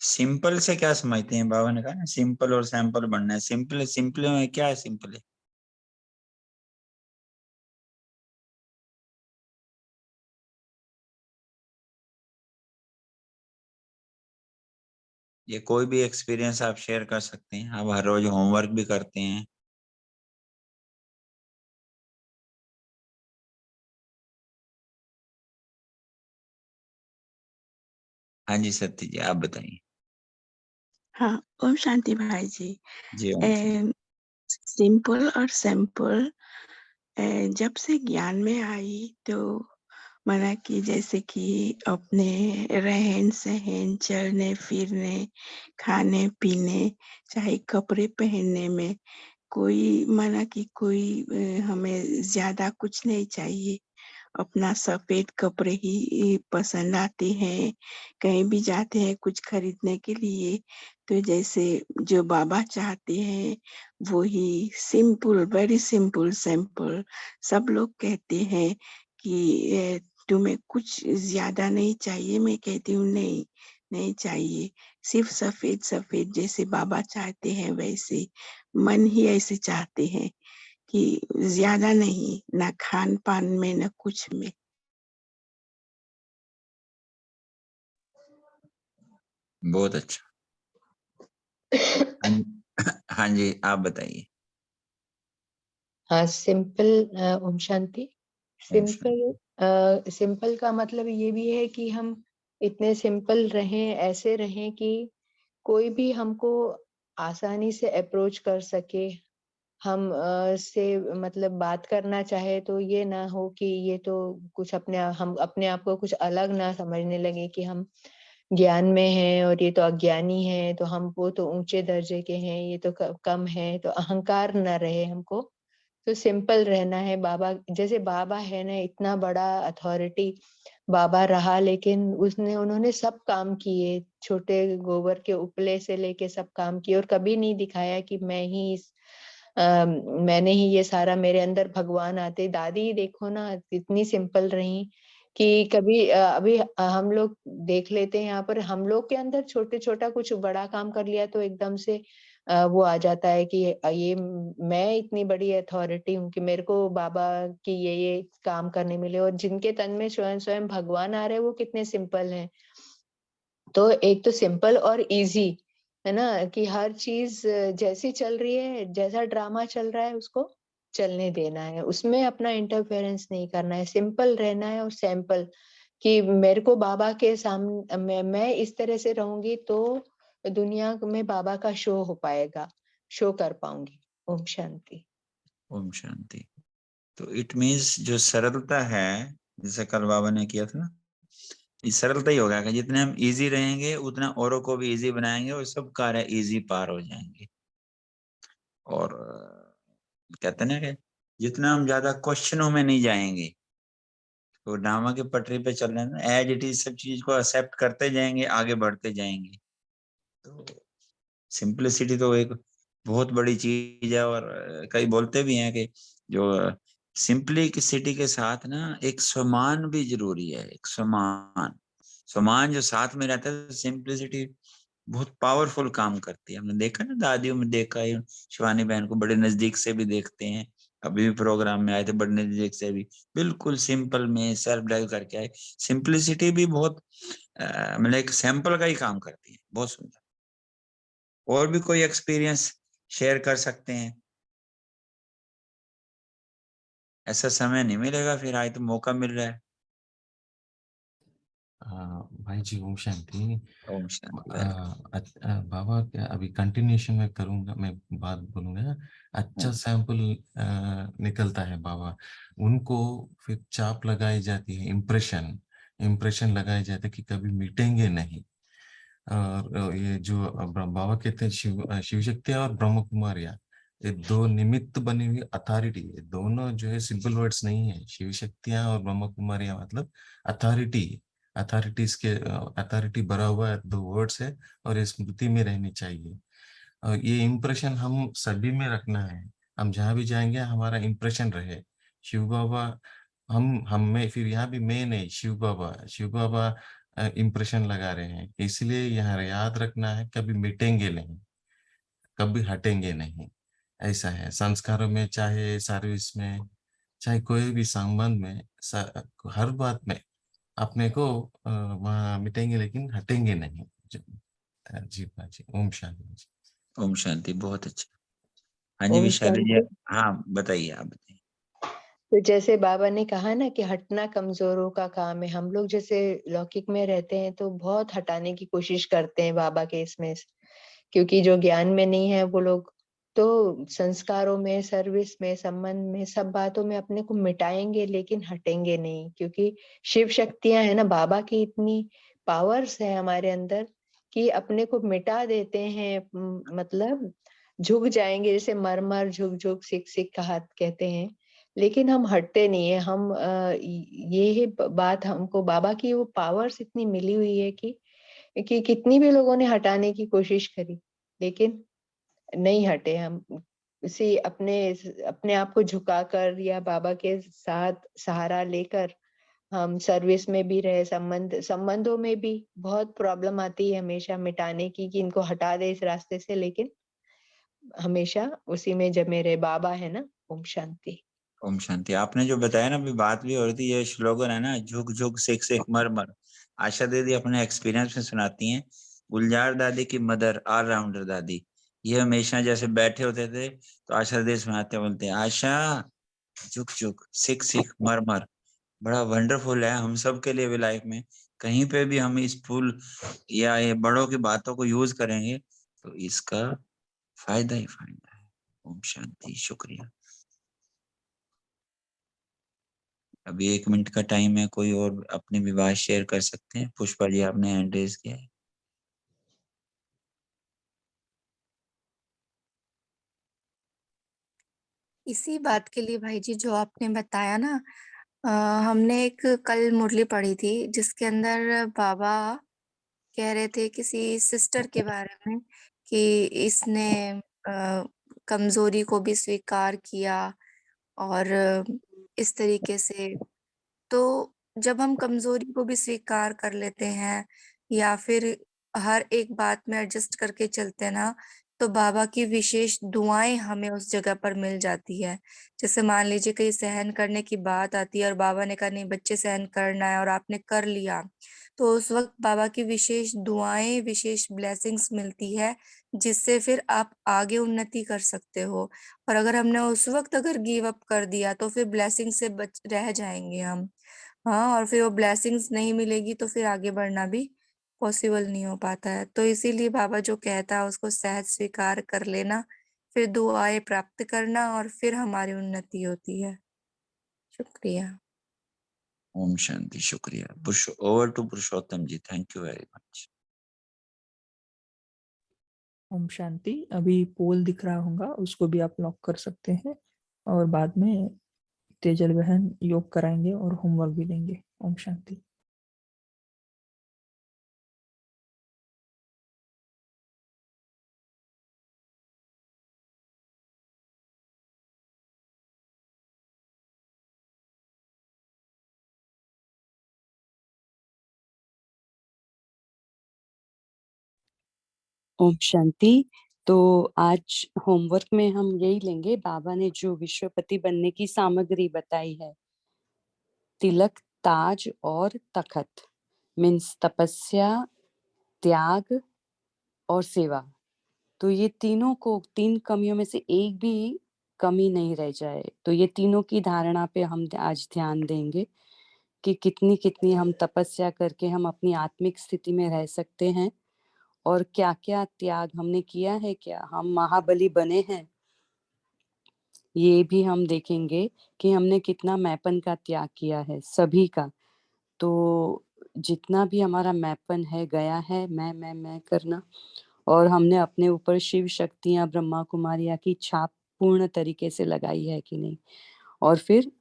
सिंपल से क्या समझते हैं? बाबा ने कहा ना सिंपल और सैंपल बनना है। सिंपल सिंपल में क्या है? सिंपल है ये कोई भी एक्सपीरियंस आप शेयर कर सकते हैं। आप हर रोज होमवर्क भी करते हैं। हाँ जी सत्य जी, आप बताइए। हाँ, ओम शांति भाई जी। जी ओम शांति। सिंपल और सैंपल जब से ज्ञान में आई तो माना कि जैसे कि अपने रहन सहन, चलने फिरने, खाने पीने, चाहे कपड़े पहनने में कोई माना कि कोई हमें ज्यादा कुछ नहीं चाहिए। अपना सफेद कपड़े ही पसंद आते हैं। कहीं भी जाते हैं कुछ खरीदने के लिए तो जैसे जो बाबा चाहते हैं वो ही सिंपल, वेरी सिंपल सैंपल। सब लोग कहते हैं कि तुम्हें कुछ ज्यादा नहीं चाहिए। मैं कहती हूँ नहीं, नहीं चाहिए। सिर्फ सफेद सफेद जैसे बाबा चाहते हैं वैसे मन ही ऐसे चाहते हैं कि ज्यादा नहीं, ना खान पान में ना कुछ में। बहुत अच्छा। हाँ जी, हाँ जी आप बताइए। हाँ, सिंपल। ओम शांति। ओम शांति। सिंपल का मतलब ये भी है कि हम इतने सिंपल रहें, ऐसे रहें कि कोई भी हमको आसानी से अप्रोच कर सके। हम से मतलब बात करना चाहे तो ये ना हो कि ये तो कुछ हम अपने आप को कुछ अलग ना समझने लगे कि हम ज्ञान में हैं और ये तो अज्ञानी है, तो हम वो तो ऊंचे दर्जे के हैं, ये तो कम है, तो अहंकार ना रहे हमको। तो सिंपल रहना है। बाबा जैसे बाबा है ना, इतना बड़ा अथॉरिटी बाबा रहा, लेकिन उन्होंने सब काम किए, छोटे गोबर के उपले से लेके सब काम किए, और कभी नहीं दिखाया कि मैंने ही ये सारा, मेरे अंदर भगवान आते। दादी देखो ना, इतनी सिंपल रही कि कभी अभी हम लोग देख लेते हैं यहाँ पर, हम लोग के अंदर छोटे छोटा कुछ बड़ा काम कर लिया तो एकदम से वो आ जाता है कि ये मैं इतनी बड़ी अथॉरिटी हूँ कि मेरे को बाबा की ये काम करने मिले, और जिनके तन में स्वयं स्वयं भगवान आ रहे हैं वो कितने सिंपल हैं। तो एक तो सिंपल और इजी है ना, कि हर चीज जैसी चल रही है, जैसा ड्रामा चल रहा है उसको चलने देना है, उसमें अपना इंटरफेरेंस नहीं करना है, सिंपल रहना है और सैंपल, कि मेरे को बाबा के सामने मैं इस तरह से रहूंगी तो दुनिया में बाबा का शो हो पाएगा, शो कर पाऊंगी। ओम शांति। ओम शांति। तो इट मीन्स जो सरलता है, जैसे कल बाबा ने किया था ना, ये सरलता ही होगा कि जितने हम इजी रहेंगे उतना औरों को भी इजी बनाएंगे और सब कार्य इजी पार हो जाएंगे। और कहते हैं ना कि जितना हम ज्यादा क्वेश्चनों में नहीं जाएंगे, तो ड्रामा की पटरी पे चल रहे हैं ना, एज इट इज सब चीज को एक्सेप्ट करते जाएंगे, आगे बढ़ते जाएंगे। तो सिंप्लिसिटी तो एक बहुत बड़ी चीज है। और कई बोलते भी हैं कि जो सिंप्लिसिटी के साथ ना एक सम्मान भी जरूरी है। एक सम्मान जो साथ में रहता है, सिंप्लिसिटी बहुत पावरफुल काम करती है। हमने देखा ना, दादियों में देखा है, शिवानी बहन को बड़े नजदीक से भी देखते हैं, अभी भी प्रोग्राम में आए थे, बड़े नजदीक से भी बिल्कुल सिंपल में सेल्फ ड्राइव करके आए। सिंप्लिसिटी भी बहुत मतलब एक सैंपल का ही काम करती है। बहुत सुंदर। और भी कोई एक्सपीरियंस शेयर कर सकते हैं? ऐसा समय नहीं मिलेगा फिर, आज तो मौका मिल रहा है। भाई जी ओम शांति। ओम शांति। बाबा क्या अभी कंटिन्यूशन में करूंगा, मैं बात बोलूंगा। अच्छा सैंपल निकलता है बाबा, उनको फिर चाप लगाई जाती है, इम्प्रेशन लगाए जाते हैं कि कभी मिटेंगे नहीं। और ये जो बाबा कहते हैं शिव शक्तियाँ और ब्रह्म कुमारियाँ, ये दो निमित्त बनी हुई अथॉरिटी, ये दोनों जो है सिंपल वर्ड्स नहीं है। शिव शक्तियाँ और ब्रह्म कुमारियाँ मतलब अथॉरिटी भरा हुआ दो वर्ड्स है, और ये स्मृति में रहनी चाहिए। और ये इम्प्रेशन हम सभी में रखना है, हम जहाँ भी जाएंगे हमारा इम्प्रेशन रहे शिव बाबा। हम में फिर यहाँ भी मैं नहीं, शिव बाबा इम्प्रेशन लगा रहे हैं। इसलिए यहाँ याद रखना है, कभी मिटेंगे नहीं, कभी हटेंगे नहीं। ऐसा है संस्कारों में, चाहे सर्विस में, चाहे कोई भी संबंध में, हर बात में अपने को वहाँ मिटेंगे लेकिन हटेंगे नहीं। जी बाजी। ओम शांति जी। ओम शांति। बहुत अच्छा। हाँ जी ओम विशाली जी। शांति। हाँ बताइए, आप बताइए। तो जैसे बाबा ने कहा ना कि हटना कमजोरों का काम है, हम लोग जैसे लौकिक में रहते हैं तो बहुत हटाने की कोशिश करते हैं बाबा के इसमें, क्योंकि जो ज्ञान में नहीं है वो लोग तो संस्कारों में, सर्विस में, संबंध में, सब बातों में अपने को मिटाएंगे लेकिन हटेंगे नहीं, क्योंकि शिव शक्तियां है ना, बाबा की इतनी पावर्स है हमारे अंदर कि अपने को मिटा देते हैं। मतलब झुक जाएंगे, जैसे मरमर झुक झुक सिक सिक कहा कहते हैं, लेकिन हम हटते नहीं है। हम ये बात हमको बाबा की वो पावर्स इतनी मिली हुई है कि कितनी भी लोगों ने हटाने की कोशिश करी लेकिन नहीं हटे। हम उसी अपने आप को झुकाकर या बाबा के साथ सहारा लेकर हम सर्विस में भी रहे, संबंधों में भी बहुत प्रॉब्लम आती है हमेशा मिटाने की, कि इनको हटा दे इस रास्ते से, लेकिन हमेशा उसी में जमे रहे। बाबा है ना। ओम शांति। ओम शांति। आपने जो बताया ना, अभी बात भी हो रही थी, ये स्लोगन है ना, झुक झुक सिक सिक मर मर। आशा दीदी अपने एक्सपीरियंस में सुनाती हैं, गुलजार दादी की मदर, ऑलराउंडर दादी, ये हमेशा जैसे बैठे होते थे तो आशा दीदी सुनाते, बोलते आशा झुक झुक सिक सिक मर मर। बड़ा वंडरफुल है हम सब के लिए भी। लाइफ में कहीं पे भी हम इस फूल या ये बड़ों की बातों को यूज करेंगे तो इसका फायदा ही फायदा है। ओम शांति। शुक्रिया। अभी 1 मिनट का टाइम है, कोई और अपने विवाह शेयर कर सकते हैं? पुष्पा जी आपने हैंड रेज किया है। इसी बात के लिए भाई जी जो आपने बताया ना, हमने एक कल मुरली पढ़ी थी जिसके अंदर बाबा कह रहे थे किसी सिस्टर के बारे में कि इसने कमजोरी को भी स्वीकार किया और इस तरीके से। तो जब हम कमजोरी को भी स्वीकार कर लेते हैं या फिर हर एक बात में एडजस्ट करके चलते हैं ना, तो बाबा की विशेष दुआएं हमें उस जगह पर मिल जाती है। जैसे मान लीजिए कहीं सहन करने की बात आती है और बाबा ने कहा नहीं बच्चे सहन करना है और आपने कर लिया, तो उस वक्त बाबा की विशेष दुआएं, विशेष ब्लेसिंग्स मिलती है, जिससे फिर आप आगे उन्नति कर सकते हो। और अगर हमने उस वक्त अगर गिव अप कर दिया तो फिर ब्लेसिंग से बच रह जाएंगे हम। हाँ, और फिर वो ब्लेसिंग्स नहीं मिलेगी तो फिर आगे बढ़ना भी पॉसिबल नहीं हो पाता है। तो इसीलिए बाबा जो कहता है उसको सहज स्वीकार कर लेना, फिर दुआएं प्राप्त करना और फिर हमारी उन्नति होती है। शुक्रिया। ओम शांति। शुक्रिया। Over to Purushottam ji. Thank you very much. ओम शांति। अभी पोल दिख रहा होगा, उसको भी आप लॉक कर सकते हैं और बाद में तेजल बहन योग कराएंगे और होमवर्क भी देंगे। ओम शांति। ओम शांति। तो आज होमवर्क में हम यही लेंगे, बाबा ने जो विश्वपति बनने की सामग्री बताई है, तिलक, ताज और तखत, मीन्स तपस्या, त्याग और सेवा। तो ये तीनों को, 3 कमियों में से एक भी कमी नहीं रह जाए। तो ये तीनों की धारणा पे हम आज ध्यान देंगे कि कितनी हम तपस्या करके हम अपनी आत्मिक स्थिति में रह सकते हैं और क्या-क्या त्याग हमने किया है, क्या हम महाबली बने हैं। ये भी हम देखेंगे कि हमने कितना मैपन का त्याग किया है, सभी का। तो जितना भी हमारा मैपन है, गया है, मैं करना, और हमने अपने ऊपर शिव शक्तियाँ, ब्रह्मा कुमारियाँ की छाप पूर्ण तरीके से लगाई है कि नहीं। और फिर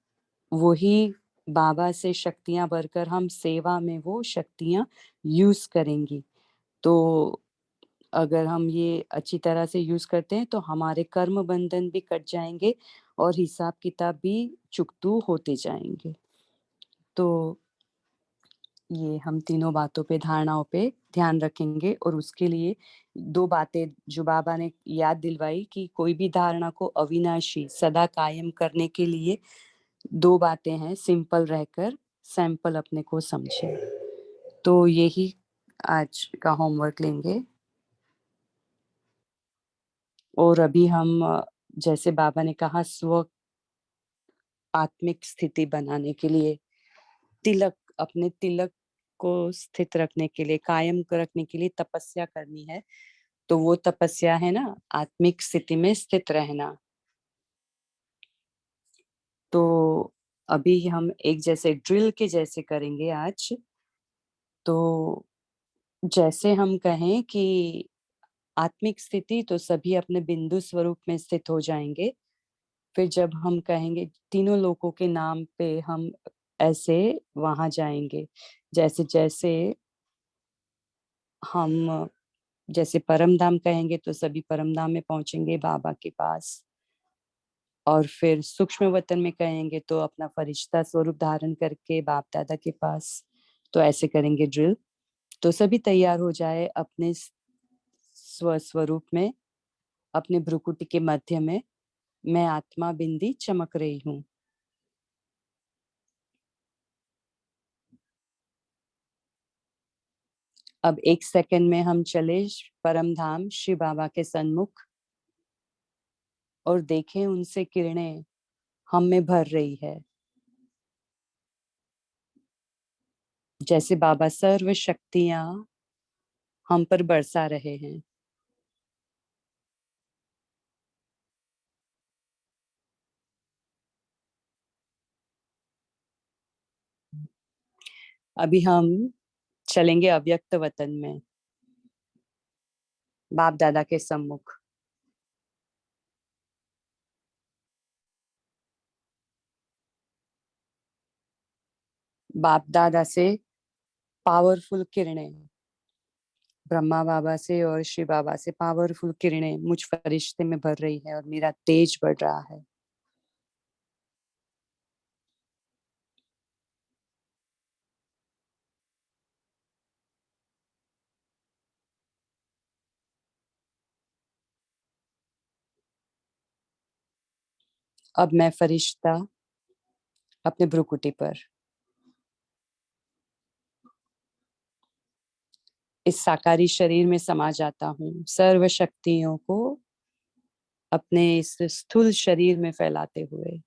वही बाबा से शक्तियाँ भरकर हम सेवा में वो शक्तियाँ यूज़ करेंगी। तो अगर हम ये अच्छी तरह से यूज़ करते हैं तो हमारे कर्म बंधन भी कट जाएँगे और हिसाब-किताब भी चुकतू होते जाएँगे। तो ये हम तीनों बातों पे, धारणाओं पे ध्यान रखेंगे और उसके लिए 2 बातें जो बाबा ने याद दिलवाई कि कोई भी धारणा को अविनाशी सदा कायम करने के लिए 2 बातें हैं, सिंपल रहकर सैंपल अपने को समझें। तो यही आज का होमवर्क लेंगे। और अभी हम जैसे बाबा ने कहा स्व आत्मिक स्थिति बनाने के लिए तिलक, अपने तिलक को स्थित रखने के लिए, कायम रखने के लिए तपस्या करनी है। तो वो तपस्या है ना, आत्मिक स्थिति में स्थित रहना। तो अभी हम एक जैसे ड्रिल के जैसे करेंगे आज। तो जैसे हम कहें कि आत्मिक स्थिति, तो सभी अपने बिंदु स्वरूप में स्थित हो जाएँगे। फिर जब हम कहेंगे तीनों लोकों के नाम पे हम ऐसे वहाँ जाएँगे। जैसे-जैसे हम जैसे परम धाम कहेंगे तो सभी परम धाम में पहुँचेंगे बाबा के पास। और फिर सूक्ष्म वतन में कहेंगे तो अपना फरिश्ता स्वरूप धारण करके बाप-दादा के पास। तो ऐसे करेंगे ड्रिल। तो सभी तैयार हो जाए अपने स्वस्वरूप में, अपने भ्रुकुटी के मध्य में, मैं आत्मा बिंदी चमक रही हूँ। अब 1 सेकंड में हम चले परम धाम शिव बाबा के सन्मुख और देखें उनसे किरणें हम में भर रही है। जैसे बाबा सर्व शक्तियाँ हम पर बरसा रहे हैं। अभी हम चलेंगे अव्यक्त वतन में, बाप दादा के सम्मुख। बाप दादा से पावरफुल किरणें, ब्रह्मा बाबा से और शिव बाबा से पावरफुल किरणें मुझ फरिश्ते में भर रही है और मेरा तेज बढ़ रहा है। अब मैं फरिश्ता अपने भ्रुकुटी पर इस साकारी शरीर में समा जाता हूँ, सर्व शक्तियों को अपने इस स्थूल शरीर में फैलाते हुए।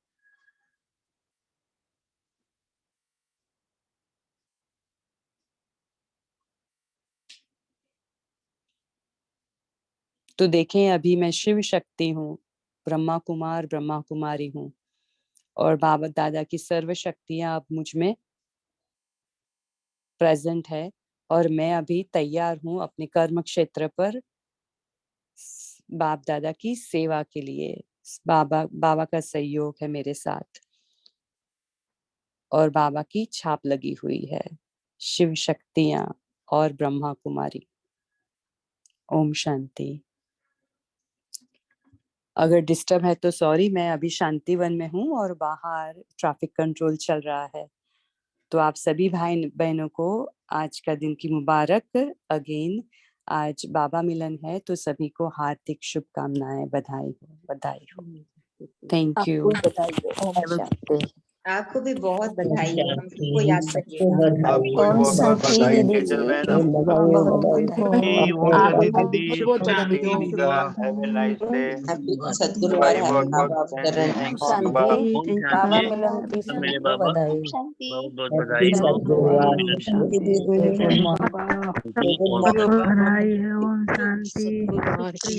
तो देखें, अभी मैं शिव शक्ति हूँ, ब्रह्मा कुमार ब्रह्मा कुमारी हूँ, और बाबा दादा की सर्व शक्तियां अब मुझ में प्रेजेंट है, और मैं अभी तैयार हूँ अपने कर्म क्षेत्र पर बाप दादा की सेवा के लिए। बाबा का सहयोग है मेरे साथ, और बाबा की छाप लगी हुई है, शिव शक्तियां और ब्रह्मा कुमारी। ओम शांति। अगर डिस्टर्ब है तो सॉरी, मैं अभी शांतिवन में हूँ और बाहर ट्रैफिक कंट्रोल चल रहा है। तो आप सभी भाई बहनों को आज का दिन की मुबारक। अगेन आज बाबा मिलन है, तो सभी को हार्दिक शुभकामनाएं, बधाई हो। Thank you. शांति। आपको भी बहुत बधाई हो, हम सबको याद करिएगा। आपको भी ओम बहुत बहुत शांति बधाई दीदी टीचर जी, बहन। बहुत जी, ओम शांति दीदी। बहुत बधाई हो। Have a nice day. सद्गुरुवार है बहुत बहुत बाबा बधाई। चरण थैंक ओम यू बाबा। शांति। ओम बाबा शांति। मिलन की सब सभी मेरे को बाबा बधाई। बहुत बहुत बधाई हो। शांति। जी, ओम बधाई है। ओम शांति। शुक्रिया।